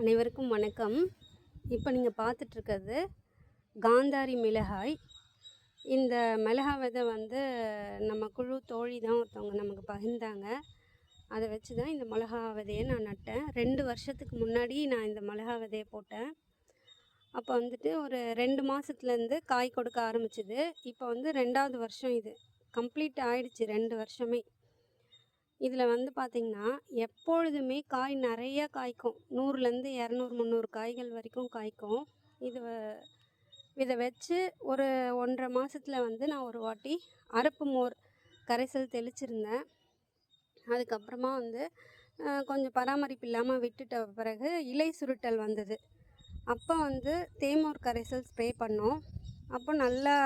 அனைவருக்கும் வணக்கம். இப்போ நீங்கள் பார்த்துட்ருக்கிறது காந்தாரி மிளகாய். இந்த மிளகாய் விதை வந்து நம்ம குழு தோழி தான் ஒருத்தவங்க நமக்கு பகிர்ந்தாங்க. அதை வச்சு தான் இந்த மிளகா விதையை நான் நட்டேன். 2 வருஷத்துக்கு முன்னாடி நான் இந்த மிளகா விதையை போட்டேன். அப்போ வந்துட்டு ஒரு 2 மாதத்துலேருந்து காய் கொடுக்க ஆரம்பிச்சுது. இப்போ வந்து 2வது வருஷம் இது. கம்ப்ளீட் ஆயிடுச்சு 2 வருஷமே. இதில் வந்து பார்த்திங்கன்னா எப்பொழுதுமே காய் நிறைய காய்க்கும். 100லேருந்து 200, 300 காய்கள் வரைக்கும் காய்க்கும். இதை வச்சு ஒரு 1.5 மாதத்துல வந்து நான் ஒரு வாட்டி அரப்பு மோர் கரைசல் தெளிச்சிருந்தேன். அதுக்கப்புறமா வந்து கொஞ்சம் பராமரிப்பு இல்லாமல் விட்டுட்ட பிறகு இலை சுருட்டல் வந்தது. அப்போ வந்து தேமோர் கரைசல் ஸ்ப்ரே பண்ணோம். அப்போ நல்லா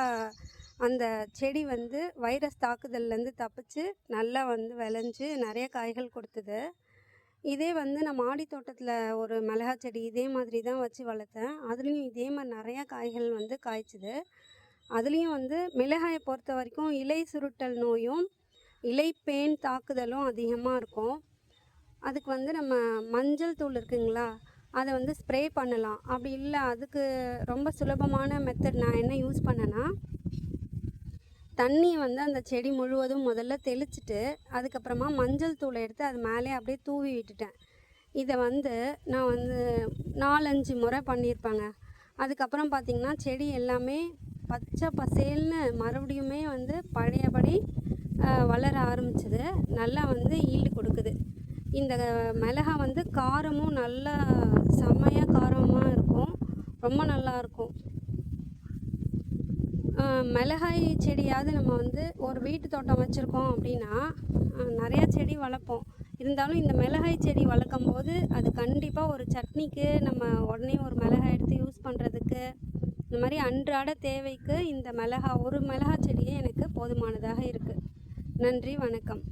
அந்த செடி வந்து வைரஸ் தாக்குதல்லேருந்து தப்பிச்சு நல்லா வந்து விளைஞ்சு நிறைய காய்கள் கொடுத்தது. இதே வந்து நான் மாடி தோட்டத்தில் ஒரு மிளகா செடி இதே மாதிரி தான் வச்சு வளர்த்தேன். அதுலேயும் இதே மாதிரி நிறையா காய்கள் வந்து காய்ச்சிது. அதுலேயும் வந்து மிளகாயை பொறுத்த வரைக்கும் இலை சுருட்டல் நோயும் இலைப்பேன் தாக்குதலும் அதிகமாக இருக்கும். அதுக்கு வந்து நம்ம மஞ்சள் தூள் இருக்குங்களா, அதை வந்து ஸ்ப்ரே பண்ணலாம். அப்படி இல்லை, அதுக்கு ரொம்ப சுலபமான மெத்தட் நான் என்ன யூஸ் பண்ணேன்னா, தண்ணியை வந்து அந்த செடி முழுவதும் முதல்ல தெளிச்சிட்டு அதுக்கப்புறமா மஞ்சள் தூளை எடுத்து அது மேலே அப்படியே தூவி விட்டுட்டேன். இதை வந்து நான் வந்து 4-5 முறை பண்ணியிருப்பேங்க. அதுக்கப்புறம் பார்த்திங்கன்னா செடி எல்லாமே பச்சை பசேல்னு மறுபடியுமே வந்து பழையபடி வளர ஆரம்பிச்சிது. நல்லா வந்து ஈல்டு கொடுக்குது. இந்த மிளகாய் வந்து காரமும் நல்லா செம்மையாக காரமாக இருக்கும். ரொம்ப நல்லாயிருக்கும். மிளகாய் செடியாவது நம்ம வந்து ஒரு வீட்டு தோட்டம் வச்சுருக்கோம் அப்படின்னா நிறையா செடி வளர்ப்போம். இருந்தாலும் இந்த மிளகாய் செடி வளர்க்கும் போது அது கண்டிப்பாக ஒரு சட்னிக்கு நம்ம உடனே ஒரு மிளகாய் எடுத்து யூஸ் பண்ணுறதுக்கு, இந்த மாதிரி அன்றாட தேவைக்கு இந்த ஒரு மிளகாய் செடியே எனக்கு போதுமானதாக இருக்குது. நன்றி, வணக்கம்.